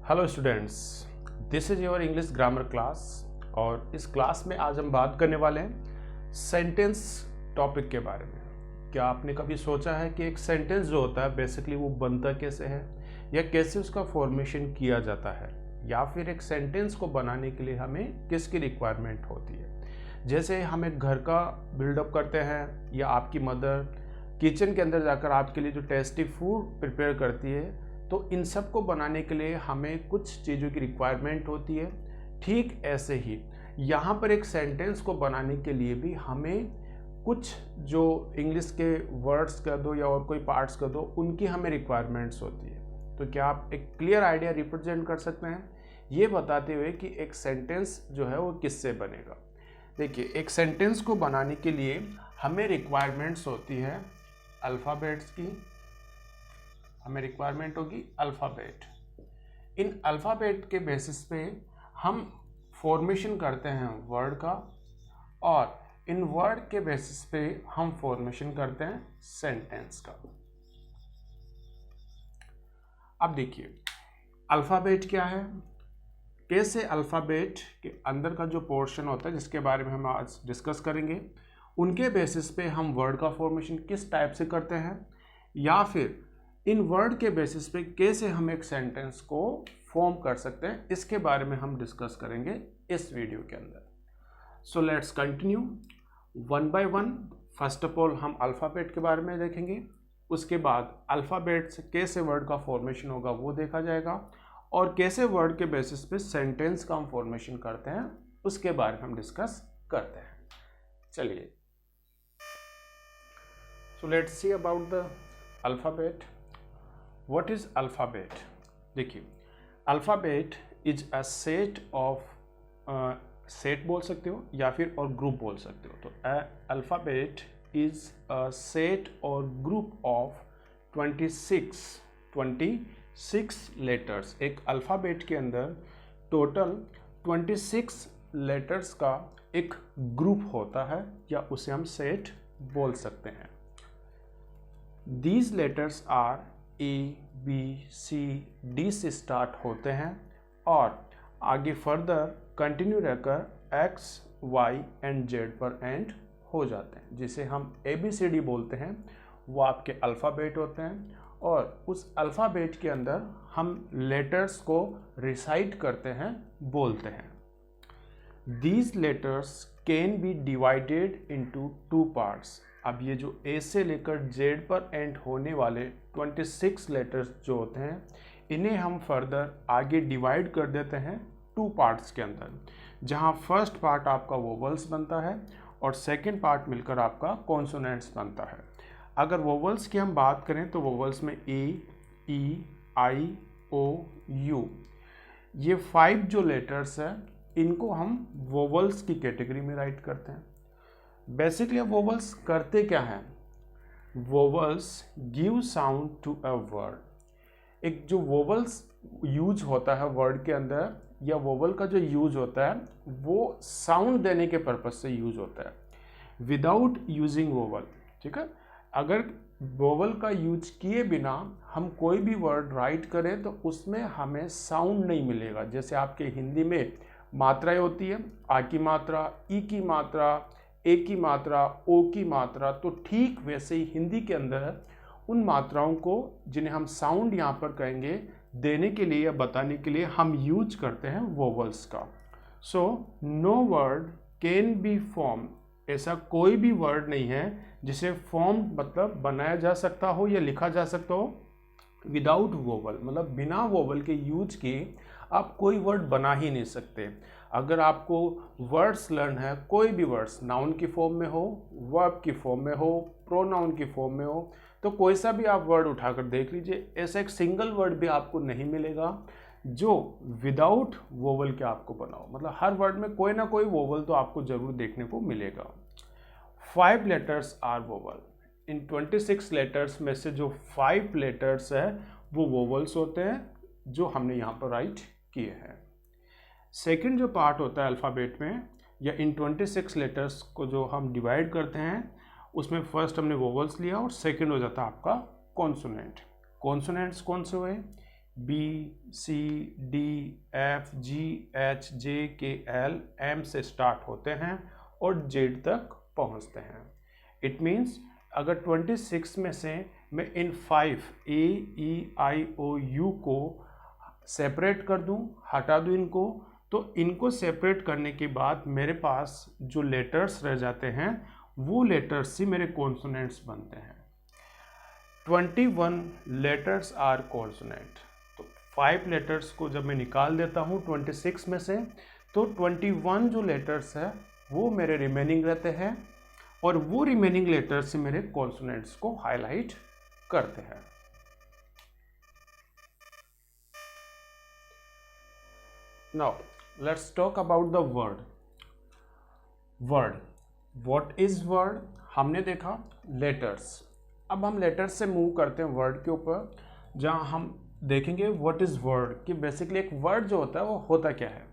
Hello students, this is your English grammar class. और इस class में आज हम बात करने वाले हैं सेंटेंस टॉपिक के बारे में। क्या आपने कभी सोचा है कि एक सेंटेंस जो होता है बेसिकली वो बनता कैसे है, या कैसे उसका फॉर्मेशन किया जाता है, या फिर एक सेंटेंस को बनाने के लिए हमें किसकी रिक्वायरमेंट होती है। जैसे हम एक घर का बिल्डअप करते हैं, या आपकी मदर किचन के अंदर जाकर आपके लिए जो टेस्टी फूड प्रिपेयर करती है, तो इन सब को बनाने के लिए हमें कुछ चीज़ों की रिक्वायरमेंट होती है। ठीक ऐसे ही यहाँ पर एक सेंटेंस को बनाने के लिए भी हमें कुछ जो इंग्लिश के वर्ड्स कर दो या और कोई पार्ट्स कर दो, उनकी हमें रिक्वायरमेंट्स होती है। तो क्या आप एक क्लियर आइडिया रिप्रेजेंट कर सकते हैं ये बताते हुए कि एक सेंटेंस जो है वो किससे बनेगा। देखिए, एक सेंटेंस को बनाने के लिए हमें रिक्वायरमेंट्स होती है अल्फ़ाबेट्स की। हमें रिक्वायरमेंट होगी अल्फ़ाबेट। इन अल्फ़ाबेट के बेसिस पे हम फॉर्मेशन करते हैं वर्ड का, और इन वर्ड के बेसिस पे हम फॉर्मेशन करते हैं सेंटेंस का। अब देखिए, अल्फ़ाबेट क्या है, कैसे अल्फ़ाबेट के अंदर का जो पोर्शन होता है जिसके बारे में हम आज डिस्कस करेंगे, उनके बेसिस पे हम वर्ड का फॉर्मेशन किस टाइप से करते हैं, या फिर इन वर्ड के बेसिस पे कैसे हम एक सेंटेंस को फॉर्म कर सकते हैं, इसके बारे में हम डिस्कस करेंगे इस वीडियो के अंदर। So let's continue one by one. First of all हम अल्फ़ाबेट के बारे में देखेंगे, उसके बाद अल्फ़ाबेट से कैसे वर्ड का फॉर्मेशन होगा वो देखा जाएगा, और कैसे वर्ड के बेसिस पे सेंटेंस का हम फॉर्मेशन करते हैं उसके बारे में हम डिस्कस करते हैं। चलिए, so let's see about the alphabet. What is alphabet? देखिए, alphabet is a set of, set बोल सकते हो या फिर और ग्रुप बोल सकते हो। तो अल्फ़ाबेट इज अ सेट और ग्रुप ऑफ 26 लेटर्स। एक अल्फ़ाबेट के अंदर टोटल 26 लेटर्स का एक ग्रुप होता है, या उसे हम सेट बोल सकते हैं। These letters are A, B, C, D से स्टार्ट होते हैं और आगे फर्दर कंटिन्यू रहकर X, Y एंड Z पर एंड हो जाते हैं, जिसे हम ABCD बोलते हैं। वो आपके अल्फ़ाबेट होते हैं, और उस अल्फ़ाबेट के अंदर हम लेटर्स को रिसाइट करते हैं, बोलते हैं। These letters can be divided into two parts। अब ये जो A से लेकर Z पर एंड होने वाले 26 लेटर्स जो होते हैं, इन्हें हम फर्दर आगे डिवाइड कर देते हैं टू पार्ट्स के अंदर, जहाँ फर्स्ट पार्ट आपका वोवल्स बनता है और सेकंड पार्ट मिलकर आपका कॉन्सोनेंट्स बनता है। अगर वोवल्स की हम बात करें तो वोवल्स में A, E, I, O, U, ये 5 जो लेटर्स हैं इनको हम वोवल्स की कैटेगरी में राइट करते हैं। बेसिकली अब वोवल्स करते क्या हैं? Vowels give sound to a word. एक जो वोवल्स यूज होता है वर्ड के अंदर, या वोवल का जो यूज होता है वो साउंड देने के पर्पज से यूज होता है, विदाउट यूजिंग वोवल। ठीक है, अगर वोवल का यूज किए बिना हम कोई भी वर्ड राइट करें तो उसमें हमें साउंड नहीं मिलेगा। जैसे आपके हिंदी में मात्राएं होती है, आ की मात्रा, ई की मात्रा, ए की मात्रा, ओ की मात्रा, तो ठीक वैसे ही हिंदी के अंदर उन मात्राओं को जिन्हें हम साउंड यहाँ पर कहेंगे देने के लिए या बताने के लिए हम यूज करते हैं वोवल्स का। So no word can be form. ऐसा कोई भी वर्ड नहीं है जिसे फॉर्म मतलब बनाया जा सकता हो या लिखा जा सकता हो विदाउट वोवल। मतलब बिना वोवल के यूज किए आप कोई वर्ड बना ही नहीं सकते। अगर आपको वर्ड्स लर्न है, कोई भी वर्ड्स नाउन की फॉर्म में हो, वर्ब की फॉर्म में हो, प्रोनाउन की फॉर्म में हो, तो कोई सा भी आप वर्ड उठाकर देख लीजिए, ऐसा एक सिंगल वर्ड भी आपको नहीं मिलेगा जो विदाउट वोवल के आपको बना हो। मतलब हर वर्ड में कोई ना कोई वोवल तो आपको जरूर देखने को मिलेगा। 5 लेटर्स आर वोवल। इन 26 लेटर्स में से जो 5 लेटर्स है वो वोवल्स होते हैं, जो हमने यहाँ पर राइट किए हैं। सेकंड जो पार्ट होता है अल्फ़ाबेट में, या इन 26 लेटर्स को जो हम डिवाइड करते हैं, उसमें फर्स्ट हमने वोवल्स लिया और सेकंड हो जाता है आपका कॉन्सोनेंट। कॉन्सोनेंट्स कौन से हुए? B, C, D, F, G, H, J, K, L, M से स्टार्ट होते हैं और Z तक पहुंचते हैं। इट मीन्स अगर 26 में से मैं इन 5 A, E, I, O, U को सेपरेट कर दूं, हटा दूं इनको, तो इनको सेपरेट करने के बाद मेरे पास जो लेटर्स रह जाते हैं वो लेटर्स ही मेरे कॉन्सोनेंट्स बनते हैं। 21 लेटर्स आर कॉन्सोनेंट। तो 5 लेटर्स को जब मैं निकाल देता हूँ 26 में से, तो 21 जो लेटर्स है वो मेरे रिमेनिंग रहते हैं और वो रिमेनिंग लेटर्स से मेरे कॉन्सोनेंट्स को हाईलाइट करते हैं। Now let's talk about the word. Word, what is word? हमने देखा लेटर्स। अब हम लेटर्स से मूव करते हैं वर्ड के ऊपर, जहां हम देखेंगे व्हाट इज वर्ड, कि बेसिकली एक वर्ड जो होता है वो होता क्या है।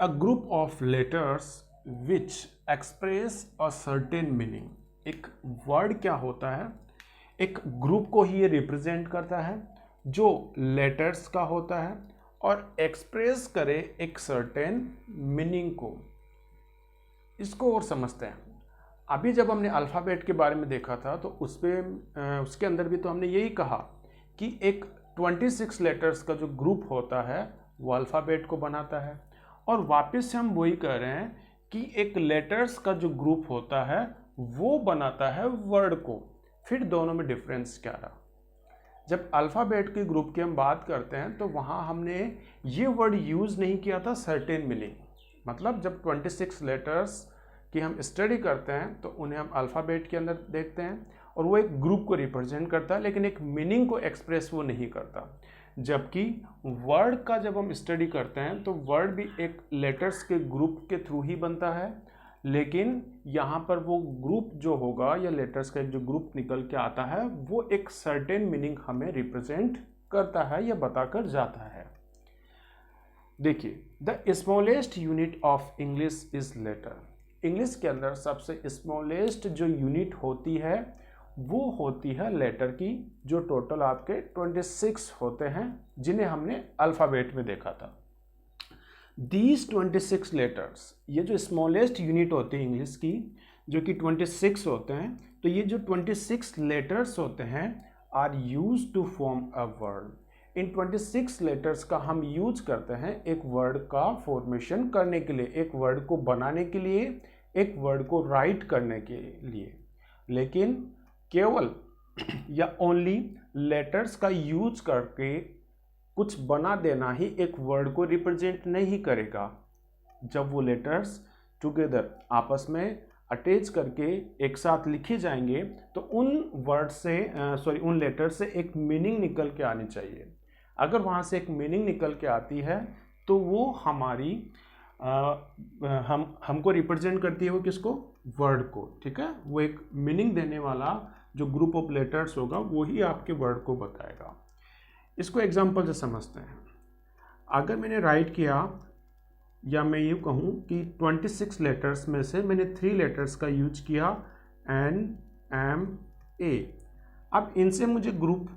A group of letters which express a certain meaning. एक वर्ड क्या होता है? एक ग्रुप को ही ये रिप्रेजेंट करता है जो लेटर्स का होता है और एक्सप्रेस करे एक सर्टेन मीनिंग को। इसको और समझते हैं। अभी जब हमने अल्फ़ाबेट के बारे में देखा था तो उसके अंदर भी तो हमने यही कहा कि एक 26 लेटर्स का जो ग्रुप होता है वो अल्फ़ाबेट को बनाता है, और वापस से हम वही कह रहे हैं कि एक लेटर्स का जो ग्रुप होता है वो बनाता है वर्ड को। फिर दोनों में डिफरेंस क्या रहा? जब अल्फ़ाबेट के ग्रुप की हम बात करते हैं तो वहाँ हमने ये वर्ड यूज़ नहीं किया था सर्टेन मीनिंग। मतलब जब 26 लेटर्स की हम स्टडी करते हैं तो उन्हें हम अल्फ़ाबेट के अंदर देखते हैं और वो एक ग्रुप को रिप्रेजेंट करता है, लेकिन एक मीनिंग को एक्सप्रेस वो नहीं करता। जबकि वर्ड का जब हम स्टडी करते हैं तो वर्ड भी एक लेटर्स के ग्रुप के थ्रू ही बनता है, लेकिन यहाँ पर वो ग्रुप जो होगा या लेटर्स का एक जो ग्रुप निकल के आता है वो एक सर्टेन मीनिंग हमें रिप्रेजेंट करता है या बताकर जाता है। देखिए, the smallest unit of English is letter. English के अंदर सबसे स्मॉलेस्ट जो यूनिट होती है वो होती है लेटर की, जो टोटल आपके 26 होते हैं जिन्हें हमने अल्फ़ाबेट में देखा था। दीज 26 लेटर्स, ये जो स्मॉलेस्ट यूनिट होती है इंग्लिश की जो कि 26 होते हैं, तो ये जो 26 लेटर्स होते हैं are use to form a word. इन 26 लेटर्स का हम यूज करते हैं एक वर्ड का फॉर्मेशन करने के लिए, एक वर्ड को बनाने के लिए, एक वर्ड को राइट करने के लिए। लेकिन केवल या ओनली लेटर्स का यूज करके कुछ बना देना ही एक वर्ड को रिप्रेजेंट नहीं करेगा। जब वो लेटर्स टुगेदर आपस में अटैच करके एक साथ लिखे जाएंगे तो उन वर्ड से उन लेटर से एक मीनिंग निकल के आनी चाहिए। अगर वहाँ से एक मीनिंग निकल के आती है तो वो हमारी हमको रिप्रेजेंट करती है, वो किसको? वर्ड को। ठीक है, वो एक मीनिंग देने वाला जो ग्रुप ऑफ लेटर्स होगा वो ही आपके वर्ड को बताएगा। इसको एग्जांपल से समझते हैं। अगर मैंने राइट किया, या मैं ये कहूँ कि 26 लेटर्स में से मैंने 3 लेटर्स का यूज किया, N, M, A। अब इनसे मुझे ग्रुप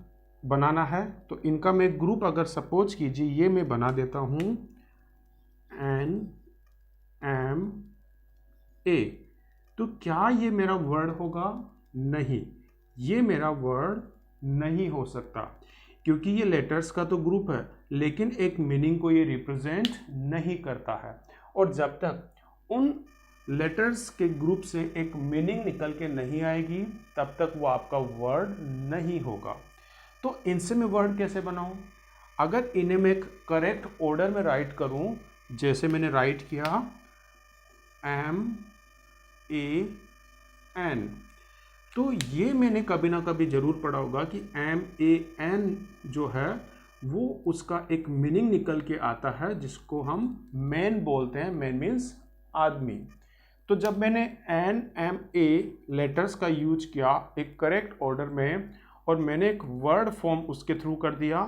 बनाना है, तो इनका मैं ग्रुप अगर सपोज कीजिए ये मैं बना देता हूँ N, M, A, तो क्या ये मेरा वर्ड होगा? नहीं, ये मेरा वर्ड नहीं हो सकता, क्योंकि ये लेटर्स का तो ग्रुप है लेकिन एक मीनिंग को ये रिप्रेजेंट नहीं करता है। और जब तक उन लेटर्स के ग्रुप से एक मीनिंग निकल के नहीं आएगी तब तक वो आपका वर्ड नहीं होगा। तो इनसे मैं वर्ड कैसे बनाऊं? अगर इन्हें मैं एक करेक्ट ऑर्डर में राइट करूं, जैसे मैंने राइट किया M, A, N, तो ये मैंने कभी ना कभी ज़रूर पढ़ा होगा कि M, A, N जो है वो उसका एक मीनिंग निकल के आता है जिसको हम मैन बोलते हैं। मैन मीन्स आदमी। तो जब मैंने N, M, A लेटर्स का यूज किया एक करेक्ट ऑर्डर में और मैंने एक वर्ड फॉर्म उसके थ्रू कर दिया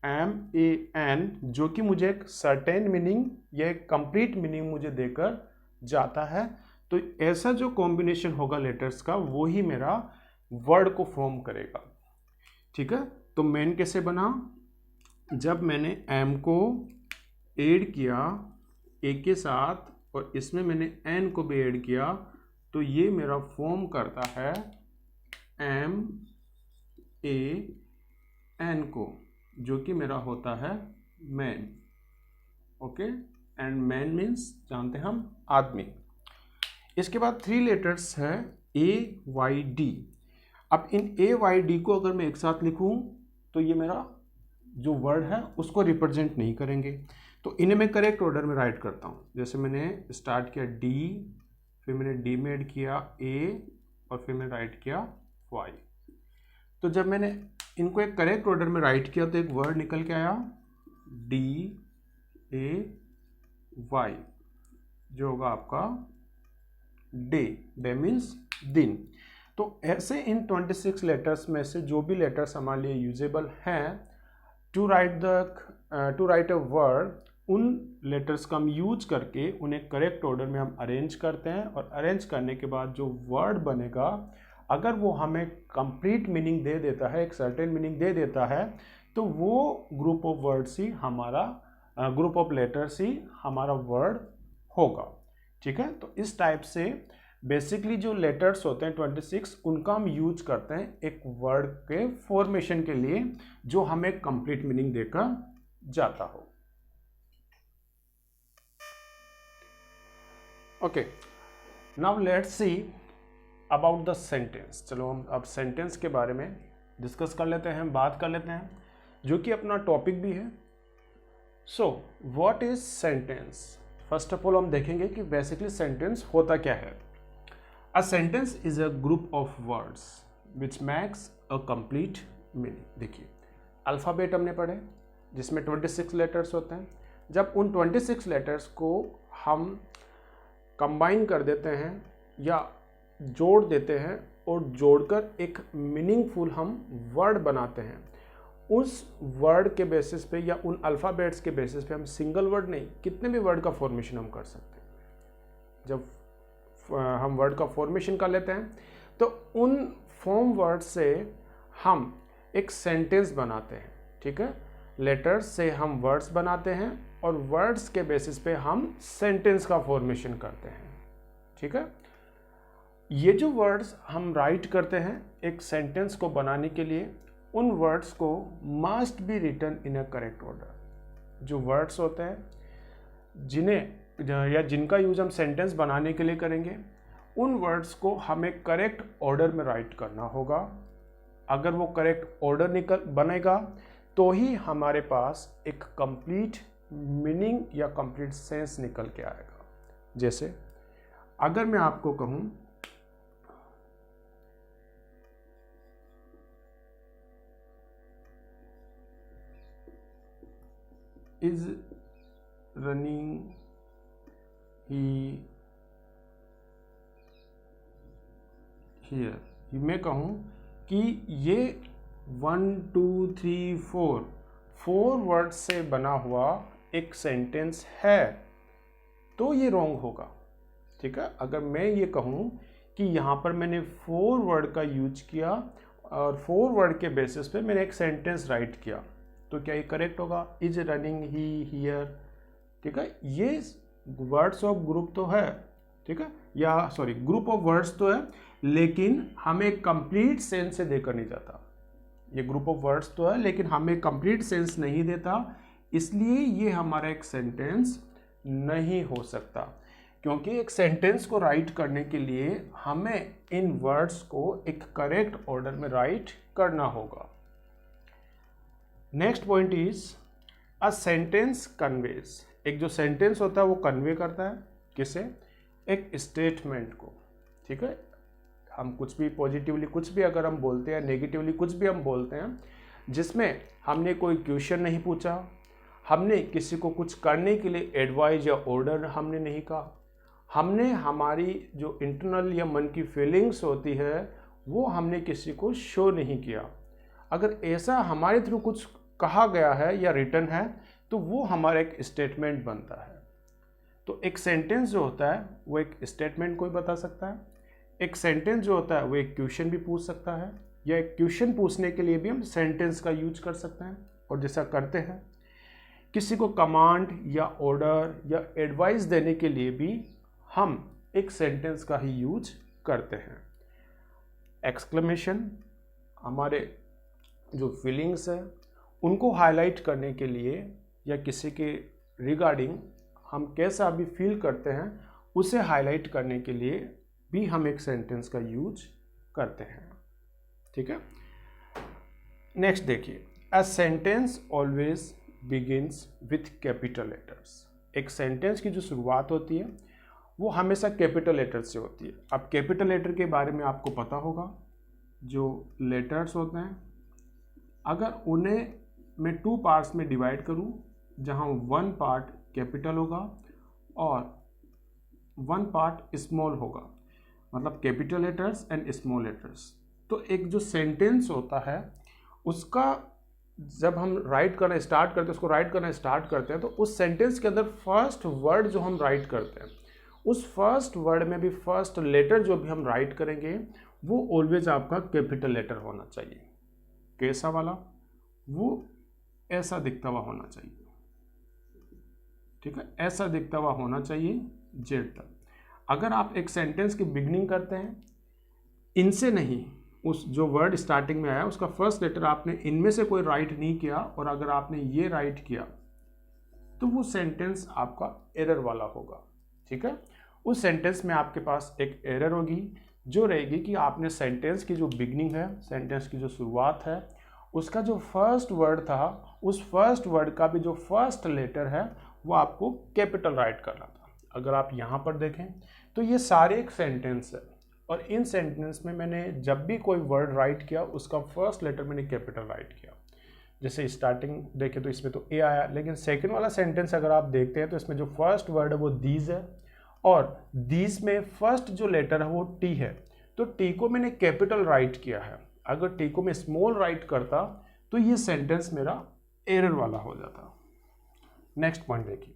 M, A, N, जो कि मुझे एक सर्टेन मीनिंग या एक कंप्लीट मीनिंग मुझे देकर जाता है, तो ऐसा जो कॉम्बिनेशन होगा लेटर्स का वो ही मेरा वर्ड को फॉर्म करेगा। ठीक है, तो मैन कैसे बना? जब मैंने m को ऐड किया a के साथ और इसमें मैंने n को भी ऐड किया तो ये मेरा फॉर्म करता है m a n को, जो कि मेरा होता है man. Okay, and man means जानते हैं हम आदमी। इसके बाद 3 लेटर्स है a y d। अब इन a y d को अगर मैं एक साथ लिखूं तो ये मेरा जो वर्ड है उसको रिप्रेजेंट नहीं करेंगे, तो इन्हें मैं करेक्ट ऑर्डर में राइट करता हूँ। जैसे मैंने स्टार्ट किया D, फिर मैंने D में ऐड किया A और फिर मैंने राइट किया Y। तो जब मैंने इनको एक करेक्ट ऑर्डर में राइट किया तो एक वर्ड निकल के आया D A Y, जो होगा आपका डे। डे मीन्स दिन। तो ऐसे इन 26 लेटर्स में से जो भी लेटर्स हमारे लिए यूजेबल हैं टू राइट अ वर्ड, उन लेटर्स का हम यूज करके उन्हें करेक्ट ऑर्डर में हम अरेंज करते हैं, और अरेंज करने के बाद जो वर्ड बनेगा अगर वो हमें कंप्लीट मीनिंग दे देता है, एक सर्टेन मीनिंग दे देता है, तो वो ग्रुप ऑफ वर्ड्स ही हमारा ग्रुप ऑफ लेटर्स ही हमारा वर्ड होगा। ठीक है, तो इस टाइप से बेसिकली जो लेटर्स होते हैं 26, उनका हम यूज करते हैं एक वर्ड के फॉर्मेशन के लिए जो हमें कंप्लीट मीनिंग देकर जाता हो। Okay, now let's see about the sentence. चलो हम अब सेंटेंस के बारे में डिस्कस कर लेते हैं, बात कर लेते हैं, जो कि अपना टॉपिक भी है। So what is sentence? First of all हम देखेंगे कि बेसिकली सेंटेंस होता क्या है। A sentence is a group of words which max a complete meaning. देखिए, अल्फ़ाबेट हमने पढ़े जिसमें 26 लेटर्स होते हैं। जब उन 26 लेटर्स को हम कंबाइन कर देते हैं या जोड़ देते हैं और जोड़कर एक मीनिंगफुल हम वर्ड बनाते हैं, उस वर्ड के बेसिस पे या उन अल्फ़ाबेट्स के बेसिस पे हम सिंगल वर्ड नहीं, कितने भी वर्ड का फॉर्मेशन हम कर सकते हैं। जब हम वर्ड का फॉर्मेशन कर लेते हैं तो उन फॉर्म वर्ड से हम एक सेंटेंस बनाते हैं। ठीक है, लेटर्स से हम वर्ड्स बनाते हैं और वर्ड्स के बेसिस पे हम सेंटेंस का फॉर्मेशन करते हैं। ठीक है, ये जो वर्ड्स हम राइट करते हैं एक सेंटेंस को बनाने के लिए, उन वर्ड्स को must be written in a correct order. जो वर्ड्स होते हैं जिनका यूज हम सेंटेंस बनाने के लिए करेंगे, उन वर्ड्स को हमें करेक्ट ऑर्डर में राइट करना होगा। अगर वो करेक्ट ऑर्डर बनेगा तो ही हमारे पास एक कंप्लीट मीनिंग या कंप्लीट सेंस निकल के आएगा। जैसे अगर मैं आपको कहूँ is running he here, मैं कहूँ कि ये 1 2 3 4 वर्ड से बना हुआ एक सेंटेंस है, तो ये रॉन्ग होगा। ठीक है, अगर मैं ये कहूँ कि यहाँ पर मैंने 4 वर्ड का यूज किया और 4 वर्ड के बेसिस पे मैंने एक सेंटेंस राइट किया, तो क्या ये करेक्ट होगा? Is running he here. ठीक है, ये वर्ड्स ऑफ ग्रुप तो है, ठीक है, या सॉरी ग्रुप ऑफ वर्ड्स तो है, लेकिन हमें कंप्लीट सेंस से देकर नहीं जाता। ये ग्रुप ऑफ वर्ड्स तो है लेकिन हमें कंप्लीट सेंस नहीं देता, इसलिए ये हमारा एक सेंटेंस नहीं हो सकता। क्योंकि एक सेंटेंस को राइट करने के लिए हमें इन वर्ड्स को एक करेक्ट ऑर्डर में राइट करना होगा। Next point is a sentence conveys. एक जो सेंटेंस होता है वो कन्वे करता है किसे? एक स्टेटमेंट को। ठीक है, हम कुछ भी पॉजिटिवली कुछ भी अगर हम बोलते हैं, नेगेटिवली कुछ भी हम बोलते हैं, जिसमें हमने कोई क्वेश्चन नहीं पूछा, हमने किसी को कुछ करने के लिए एडवाइस या ऑर्डर हमने नहीं कहा, हमने हमारी जो इंटरनल या मन की फीलिंग्स होती है वो हमने किसी को शो नहीं किया, अगर ऐसा हमारे थ्रू कुछ कहा गया है या रिटन है तो वो हमारा एक स्टेटमेंट बनता है। तो एक सेंटेंस जो होता है वो एक स्टेटमेंट को ही बता सकता है, एक सेंटेंस जो होता है वो एक क्वेश्चन भी पूछ सकता है, या एक क्वेश्चन पूछने के लिए भी हम सेंटेंस का यूज कर सकते हैं। और जैसा करते हैं, किसी को कमांड या ऑर्डर या एडवाइस देने के लिए भी हम एक सेंटेंस का ही यूज करते हैं। एक्सक्लेमेशन हमारे जो फीलिंग्स है उनको हाईलाइट करने के लिए या किसी के रिगार्डिंग हम कैसा भी फील करते हैं उसे हाईलाइट करने के लिए भी हम एक सेंटेंस का यूज करते हैं। ठीक है, नेक्स्ट देखिए, a sentence always begins with capital letters. एक सेंटेंस की जो शुरुआत होती है वो हमेशा कैपिटल लेटर से होती है। अब कैपिटल लेटर के बारे में आपको पता होगा, जो लेटर्स होते हैं अगर उन्हें मैं 2 पार्ट्स में डिवाइड करूं, जहां 1 पार्ट कैपिटल होगा और 1 पार्ट स्मॉल होगा, मतलब capital letters and small letters, तो एक जो सेंटेंस होता है उसका जब हम राइट करना स्टार्ट करते हैं, उसको राइट करना स्टार्ट करते हैं, तो उस सेंटेंस के अंदर फर्स्ट वर्ड जो हम राइट करते हैं उस फर्स्ट वर्ड में भी फर्स्ट लेटर जो भी हम राइट करेंगे वो ऑलवेज आपका कैपिटल लेटर होना चाहिए। कैसा वाला? वो ऐसा दिखता हुआ होना चाहिए। ठीक है, ऐसा दिखता हुआ होना चाहिए जेड तक। अगर आप एक सेंटेंस की बिगनिंग करते हैं इनसे नहीं, उस जो वर्ड स्टार्टिंग में आया उसका फर्स्ट लेटर आपने इनमें से कोई राइट नहीं किया और अगर आपने ये राइट किया तो वो सेंटेंस आपका एरर वाला होगा। ठीक है, उस सेंटेंस में आपके पास एक एरर होगी जो रहेगी कि आपने सेंटेंस की जो बिगनिंग है, सेंटेंस की जो शुरुआत है, उसका जो फर्स्ट वर्ड था उस फर्स्ट वर्ड का भी जो फर्स्ट लेटर है वो आपको कैपिटल राइट करना था। अगर आप यहाँ पर देखें तो ये सारे एक सेंटेंस है और इन सेंटेंस में मैंने जब भी कोई वर्ड राइट किया उसका फर्स्ट लेटर मैंने कैपिटल राइट किया। जैसे स्टार्टिंग देखें तो इसमें तो ए आया, लेकिन सेकंड वाला सेंटेंस अगर आप देखते हैं तो इसमें जो फर्स्ट वर्ड है वो दीज है और दीज में फर्स्ट जो लेटर है वो टी है, तो टी को मैंने कैपिटल राइट किया है। अगर टी को मैं स्मॉल राइट करता तो ये सेंटेंस मेरा एरर वाला हो जाता। नेक्स्ट पॉइंट देखिए,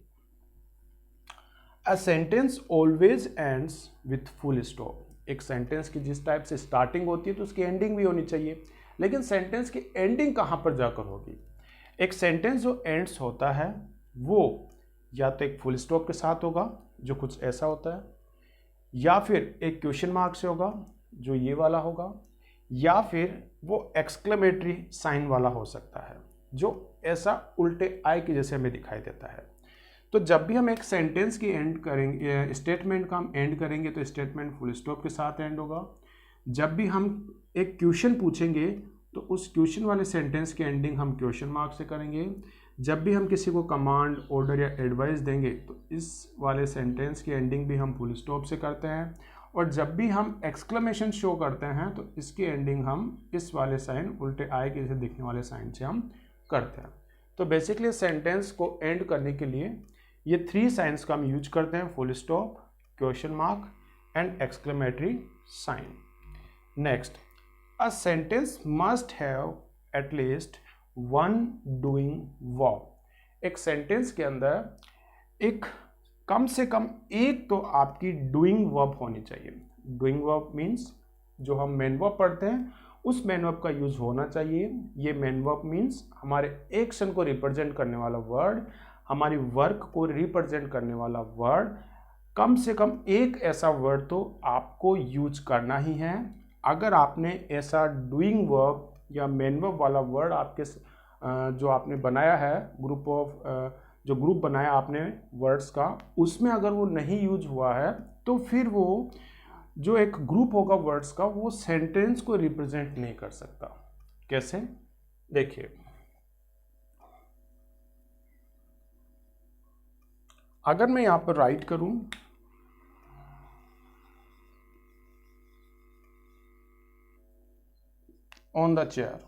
a sentence always ends with full stop. एक सेंटेंस की जिस टाइप से स्टार्टिंग होती है तो उसकी एंडिंग भी होनी चाहिए, लेकिन सेंटेंस की एंडिंग कहाँ पर जाकर होगी? एक सेंटेंस जो एंड्स होता है वो या तो एक फुल स्टॉप के साथ होगा जो कुछ ऐसा होता है, या फिर एक क्वेश्चन मार्क से होगा जो ये वाला होगा, या फिर वो एक्सक्लेमेटरी साइन वाला हो सकता है जो ऐसा उल्टे आई के जैसे हमें दिखाई देता है। तो जब भी हम एक सेंटेंस की एंड करेंगे, स्टेटमेंट का हम एंड करेंगे तो स्टेटमेंट फुल स्टॉप के साथ एंड होगा। जब भी हम एक क्वेश्चन पूछेंगे तो उस क्वेश्चन वाले सेंटेंस की एंडिंग हम क्वेश्चन मार्क से करेंगे। जब भी हम किसी को कमांड, ऑर्डर या एडवाइस देंगे तो इस वाले सेंटेंस की एंडिंग भी हम फुल स्टॉप से करते हैं, और जब भी हम एक्सक्लेमेशन शो करते हैं तो इसकी एंडिंग हम इस वाले साइन, उल्टे आई के जैसे दिखने वाले साइन से हम करते हैं। तो बेसिकली सेंटेंस को एंड करने के लिए ये 3 साइंस का हम यूज करते हैं, full stop, question mark and exclamatory sign. Next, a sentence must have at least one doing verb. एक सेंटेंस के अंदर एक कम से कम एक तो आपकी डूइंग वर्ब होनी चाहिए। डूइंग वर्ब मीन्स जो हम मेन वर्ब पढ़ते हैं उस मेन वर्ब का यूज होना चाहिए। ये मेन वर्ब मीन्स हमारे एक्शन को रिप्रेजेंट करने वाला वर्ड, हमारी वर्क को रिप्रेजेंट करने वाला वर्ड, कम से कम एक ऐसा वर्ड तो आपको यूज करना ही है। अगर आपने ऐसा डूइंग वर्ब या मेन वर्ब वाला वर्ड आपके जो आपने बनाया है जो ग्रुप बनाया आपने वर्ड्स का, उसमें अगर वो नहीं यूज हुआ है तो फिर वो जो एक ग्रुप होगा वर्ड्स का वो सेंटेंस को रिप्रेजेंट नहीं कर सकता। कैसे? देखिए, अगर मैं यहां पर राइट करूं ऑन द चेयर,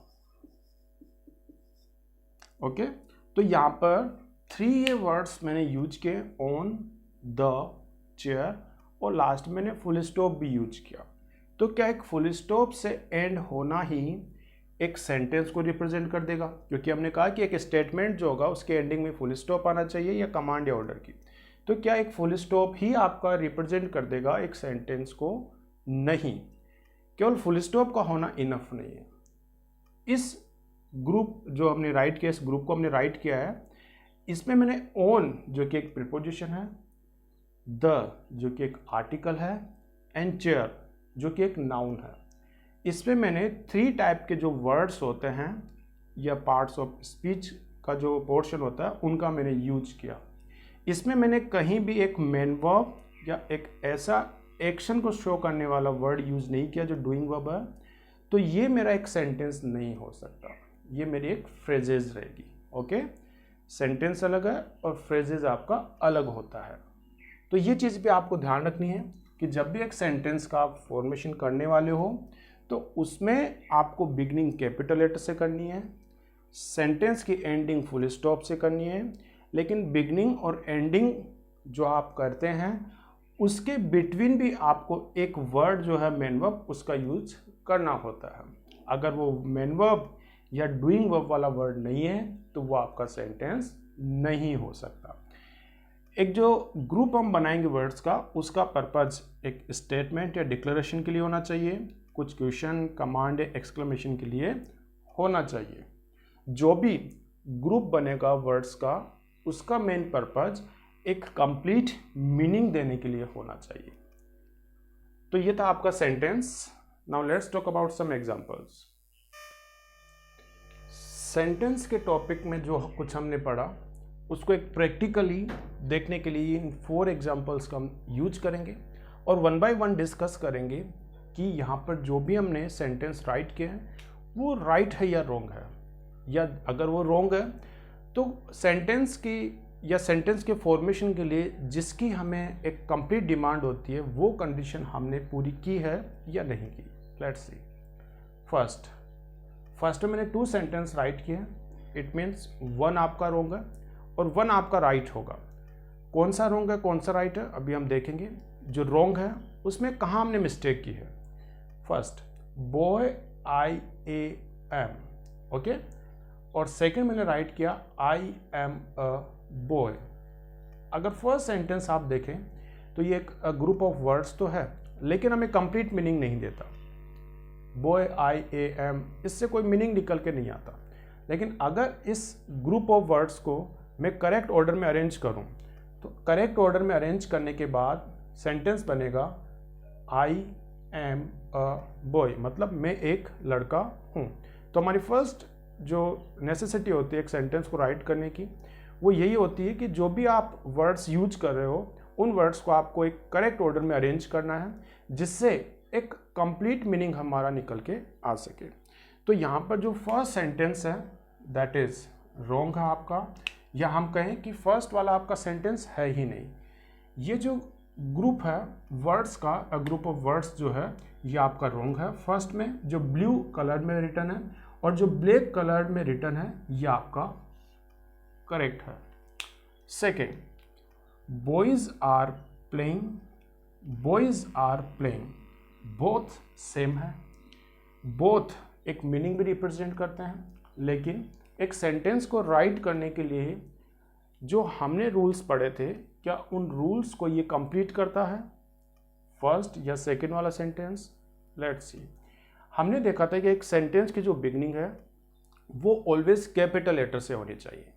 ओके, तो यहां पर 3 ये वर्ड्स मैंने यूज किए, ऑन, द, चेयर, और लास्ट मैंने फुल स्टॉप भी यूज किया। तो क्या एक फुल स्टॉप से एंड होना ही एक सेंटेंस को रिप्रेजेंट कर देगा? क्योंकि हमने कहा कि एक स्टेटमेंट जो होगा उसके एंडिंग में फुल स्टॉप आना चाहिए या कमांड या ऑर्डर की। तो क्या एक फुल स्टॉप ही आपका रिप्रेजेंट कर देगा एक सेंटेंस को? नहीं, केवल फुल स्टॉप का होना इनफ नहीं है। इस ग्रुप जो हमने राइट किया, इस ग्रुप को हमने राइट किया है, इसमें मैंने ओन जो कि एक प्रीपोजिशन है, द जो कि एक आर्टिकल है, एंड चेयर जो कि एक नाउन है, इसमें मैंने 3 टाइप के जो वर्ड्स होते हैं या पार्ट्स ऑफ स्पीच का जो पोर्शन होता है उनका मैंने यूज किया। इसमें मैंने कहीं भी एक मेन वर्ब या एक ऐसा एक्शन को शो करने वाला वर्ड यूज नहीं किया जो डूइंग वर्ब है, तो ये मेरा एक सेंटेंस नहीं हो सकता, ये मेरी एक फ्रेजेज रहेगी। ओके, सेंटेंस अलग है और फ्रेजेज आपका अलग होता है। तो ये चीज़ भी आपको ध्यान रखनी है कि जब भी एक सेंटेंस का आप फॉर्मेशन करने वाले हो तो उसमें आपको बिगनिंग कैपिटल लेटर से करनी है, सेंटेंस की एंडिंग फुल स्टॉप से करनी है, लेकिन बिगनिंग और एंडिंग जो आप करते हैं उसके बिटवीन भी आपको एक वर्ड जो है मेन वर्ब उसका यूज करना होता है। अगर वो मेन वर्ब या डूइंग वर्ब वाला वर्ड नहीं है तो वो आपका सेंटेंस नहीं हो सकता। एक जो ग्रुप हम बनाएंगे वर्ड्स का, उसका पर्पज एक स्टेटमेंट या डिक्लेरेशन के लिए होना चाहिए, कुछ क्वेश्चन, कमांड या एक्सक्लेमेशन के लिए होना चाहिए। जो भी ग्रुप बनेगा वर्ड्स का, उसका मेन पर्पज एक कंप्लीट मीनिंग देने के लिए होना चाहिए। तो ये था आपका sentence. Now let's talk about some examples. Sentence के टॉपिक में जो कुछ हमने पढ़ा उसको एक प्रैक्टिकली देखने के लिए इन 4 एग्जांपल्स का हम यूज करेंगे और 1 बाय 1 डिस्कस करेंगे कि यहाँ पर जो भी हमने सेंटेंस राइट किए हैं वो राइट है या रॉन्ग है, या अगर वो रॉन्ग है तो सेंटेंस की या सेंटेंस के फॉर्मेशन के लिए जिसकी हमें एक कंप्लीट डिमांड होती है वो कंडीशन हमने पूरी की है या नहीं की। Let's see. फर्स्ट में मैंने 2 सेंटेंस राइट किए हैं, इट मीन्स 1 आपका रॉन्ग है और 1 आपका राइट होगा। कौन सा रॉन्ग है कौन सा राइट है अभी हम देखेंगे। जो रॉन्ग है उसमें कहाँ हमने मिस्टेक की है। फर्स्ट, बॉय IAM, ओके, और सेकंड मैंने राइट किया I am a boy। अगर फर्स्ट सेंटेंस आप देखें तो ये एक ग्रुप ऑफ वर्ड्स तो है लेकिन हमें कंप्लीट मीनिंग नहीं देता। बॉय IAM, इससे कोई मीनिंग निकल के नहीं आता। लेकिन अगर इस ग्रुप ऑफ वर्ड्स को मैं करेक्ट ऑर्डर में अरेंज करूं तो करेक्ट ऑर्डर में अरेंज करने के बाद सेंटेंस बनेगा I am a boy, मतलब मैं एक लड़का हूं। तो हमारी फर्स्ट जो नेसेसिटी होती है एक सेंटेंस को राइट करने की वो यही होती है कि जो भी आप वर्ड्स यूज कर रहे हो उन वर्ड्स को आपको एक करेक्ट ऑर्डर में अरेंज करना है जिससे एक कंप्लीट मीनिंग हमारा निकल के आ सके। तो यहाँ पर जो फर्स्ट सेंटेंस है दैट इज रॉन्ग है आपका, या हम कहें कि फर्स्ट वाला आपका सेंटेंस है ही नहीं। ये जो ग्रुप है वर्ड्स का, ग्रुप ऑफ वर्ड्स जो है ये आपका रॉन्ग है। फर्स्ट में जो ब्लू कलर में रिटन है और जो ब्लैक कलर में रिटन है ये आपका करेक्ट है। Second, boys are playing, both same है। बोथ एक मीनिंग भी रिप्रेजेंट करते हैं, लेकिन एक सेंटेंस को राइट करने के लिए जो हमने रूल्स पढ़े थे क्या उन रूल्स को ये कंप्लीट करता है फर्स्ट या सेकंड वाला सेंटेंस। Let's see. हमने देखा था कि एक सेंटेंस की जो बिगनिंग है वो ऑलवेज कैपिटल लेटर से होनी चाहिए।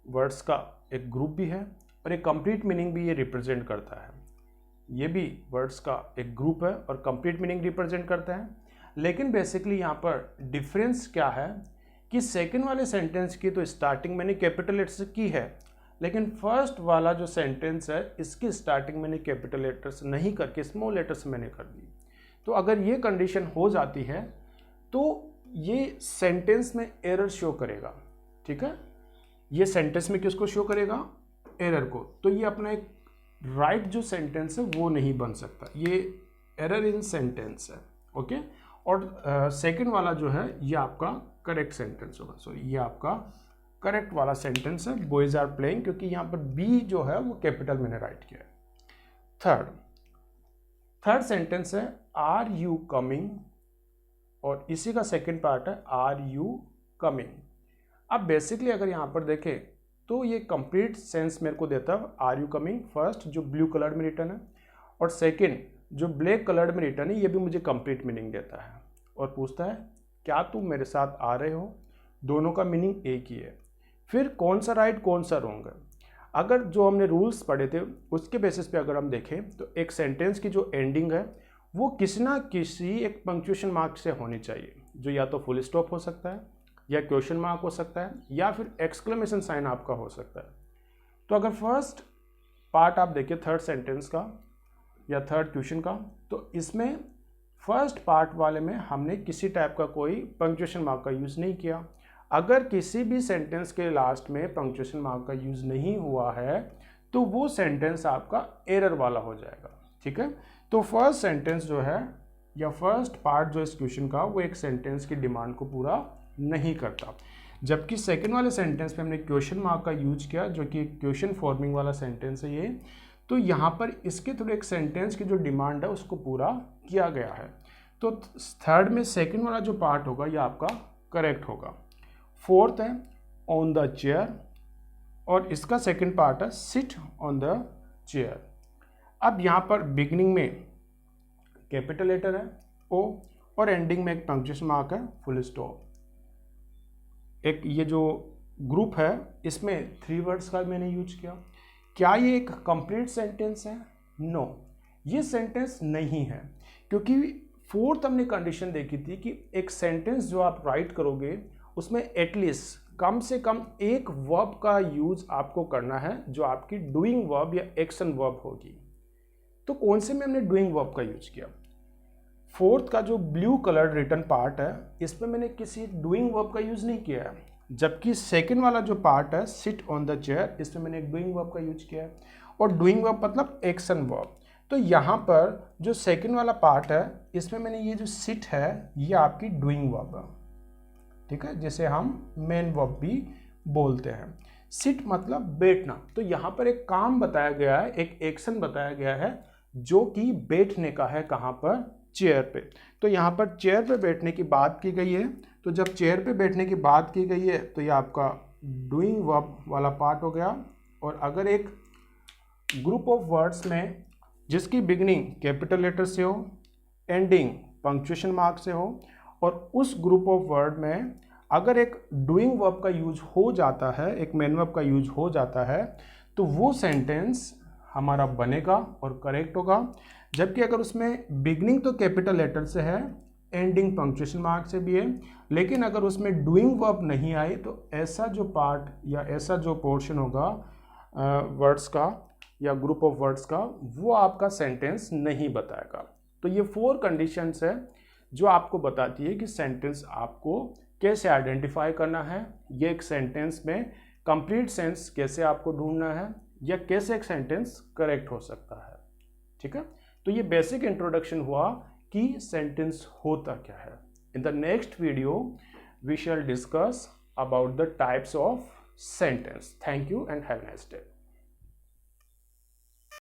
वर्ड्स का एक ग्रुप भी है और एक कंप्लीट मीनिंग भी ये रिप्रेजेंट करता है। ये भी वर्ड्स का एक ग्रुप है और कंप्लीट मीनिंग रिप्रेजेंट करता है। लेकिन बेसिकली यहाँ पर डिफरेंस क्या है कि सेकंड वाले सेंटेंस की तो स्टार्टिंग मैंने कैपिटल लेटर से की है, लेकिन फर्स्ट वाला जो सेंटेंस है इसकी स्टार्टिंग मैंने कैपिटल लेटर से नहीं करके स्मॉल लेटर से मैंने कर दी। तो अगर ये कंडीशन हो जाती है तो ये सेंटेंस में एरर शो करेगा। ठीक है, ये सेंटेंस में किसको शो करेगा, एरर को। तो ये अपना एक राइट जो सेंटेंस है वो नहीं बन सकता, ये एरर इन सेंटेंस है। ओके, और सेकंड वाला जो है ये आपका करेक्ट सेंटेंस होगा। सॉरी, ये आपका करेक्ट वाला सेंटेंस है, बॉयज आर प्लेइंग, क्योंकि यहाँ पर बी जो है वो कैपिटल मैंने राइट किया है। थर्ड सेंटेंस है आर यू कमिंग, और इसी का सेकंड पार्ट है आर यू कमिंग। अब बेसिकली अगर यहाँ पर देखें तो ये कंप्लीट सेंस मेरे को देता है आर यू कमिंग। फर्स्ट जो ब्लू कलर में रिटन है और सेकंड जो ब्लैक कलर में रिटन है ये भी मुझे कंप्लीट मीनिंग देता है और पूछता है क्या तुम मेरे साथ आ रहे हो, दोनों का मीनिंग एक ही है। फिर कौन सा राइट कौन सा रॉन्ग है। अगर जो हमने रूल्स पढ़े थे उसके बेसिस पे अगर हम देखें तो एक सेंटेंस की जो एंडिंग है वो किसी ना किसी एक पंक्चुएशन मार्क से होनी चाहिए, जो या तो फुल स्टॉप हो सकता है या क्वेश्चन मार्क हो सकता है या फिर एक्सक्लेमेशन साइन आपका हो सकता है। तो अगर फर्स्ट पार्ट आप देखिए थर्ड सेंटेंस का या थर्ड क्वेश्चन का, तो इसमें फर्स्ट पार्ट वाले में हमने किसी टाइप का कोई पंक्चुएशन मार्क का यूज़ नहीं किया। अगर किसी भी सेंटेंस के लास्ट में पंक्चुएशन मार्क का यूज़ नहीं हुआ है तो वो सेंटेंस आपका एरर वाला हो जाएगा। ठीक है, तो फर्स्ट सेंटेंस जो है या फर्स्ट पार्ट जो इस क्वेश्चन का वो एक सेंटेंस की डिमांड को पूरा नहीं करता, जबकि सेकंड वाले सेंटेंस पे हमने क्वेश्चन मार्क का यूज किया जो कि क्वेश्चन फॉर्मिंग वाला सेंटेंस है ये, तो यहाँ पर इसके थ्रू एक सेंटेंस की जो डिमांड है उसको पूरा किया गया है। तो थर्ड में सेकंड वाला जो पार्ट होगा ये आपका करेक्ट होगा। फोर्थ है ऑन द चेयर और इसका सेकंड पार्ट है सिट ऑन द चेयर। अब यहाँ पर बिगिनिंग में कैपिटल लेटर है ओ और एंडिंग में एक पंक्चुएशन मार्क है फुल स्टॉप। एक ये जो ग्रुप है इसमें 3 वर्ड्स का मैंने यूज किया। क्या ये एक कंप्लीट सेंटेंस है? नो, ये सेंटेंस नहीं है, क्योंकि फोर्थ हमने कंडीशन देखी थी कि एक सेंटेंस जो आप राइट करोगे उसमें एटलीस्ट कम से कम एक वर्ब का यूज आपको करना है जो आपकी डूइंग वर्ब या एक्शन वर्ब होगी। तो कौन से में हमने डूइंग वर्ब का यूज किया? फोर्थ का जो ब्लू कलर रिटन पार्ट है इसमें मैंने किसी डूइंग वर्ब का यूज नहीं किया है, जबकि सेकंड वाला जो पार्ट है सिट ऑन द चेयर इसमें मैंने एक डूइंग वर्ब का यूज किया है, और डूइंग वर्ब मतलब एक्शन वर्ब। तो यहाँ पर जो सेकंड वाला पार्ट है इसमें मैंने ये जो सिट है ये आपकी डूइंग वर्ब है। ठीक है, जिसे हम मेन वर्ब भी बोलते हैं। सिट मतलब बैठना, तो यहाँ पर एक काम बताया गया है, एक एक्शन बताया गया है जो कि बैठने का है। कहाँ पर? चेयर पे। तो यहाँ पर चेयर पे बैठने की बात की गई है, तो जब चेयर पे बैठने की बात की गई है तो ये आपका डूइंग वर्ब वाला पार्ट हो गया। और अगर एक ग्रुप ऑफ वर्ड्स में जिसकी बिगनिंग कैपिटल लेटर से हो, एंडिंग पंक्चुएशन मार्क से हो, और उस ग्रुप ऑफ वर्ड में अगर एक डूइंग वर्ब का यूज हो जाता है, एक मेन वर्ब का यूज हो जाता है, तो वो सेंटेंस हमारा बनेगा और करेक्ट होगा। जबकि अगर उसमें बिगनिंग तो कैपिटल लेटर से है, एंडिंग पंक्चुएशन मार्क से भी है, लेकिन अगर उसमें डूइंग वर्ब नहीं आई तो ऐसा जो पार्ट या ऐसा जो पोर्शन होगा वर्ड्स का या ग्रुप ऑफ वर्ड्स का, वो आपका सेंटेंस नहीं बताएगा। तो ये 4 कंडीशंस है जो आपको बताती है कि सेंटेंस आपको कैसे आइडेंटिफाई करना है, ये एक सेंटेंस में कंप्लीट सेंस कैसे आपको ढूंढना है, या कैसे एक सेंटेंस करेक्ट हो सकता है। ठीक है, तो ये बेसिक इंट्रोडक्शन हुआ कि सेंटेंस होता क्या है। In the next video we shall discuss about the types of sentence. Thank you and have a nice day.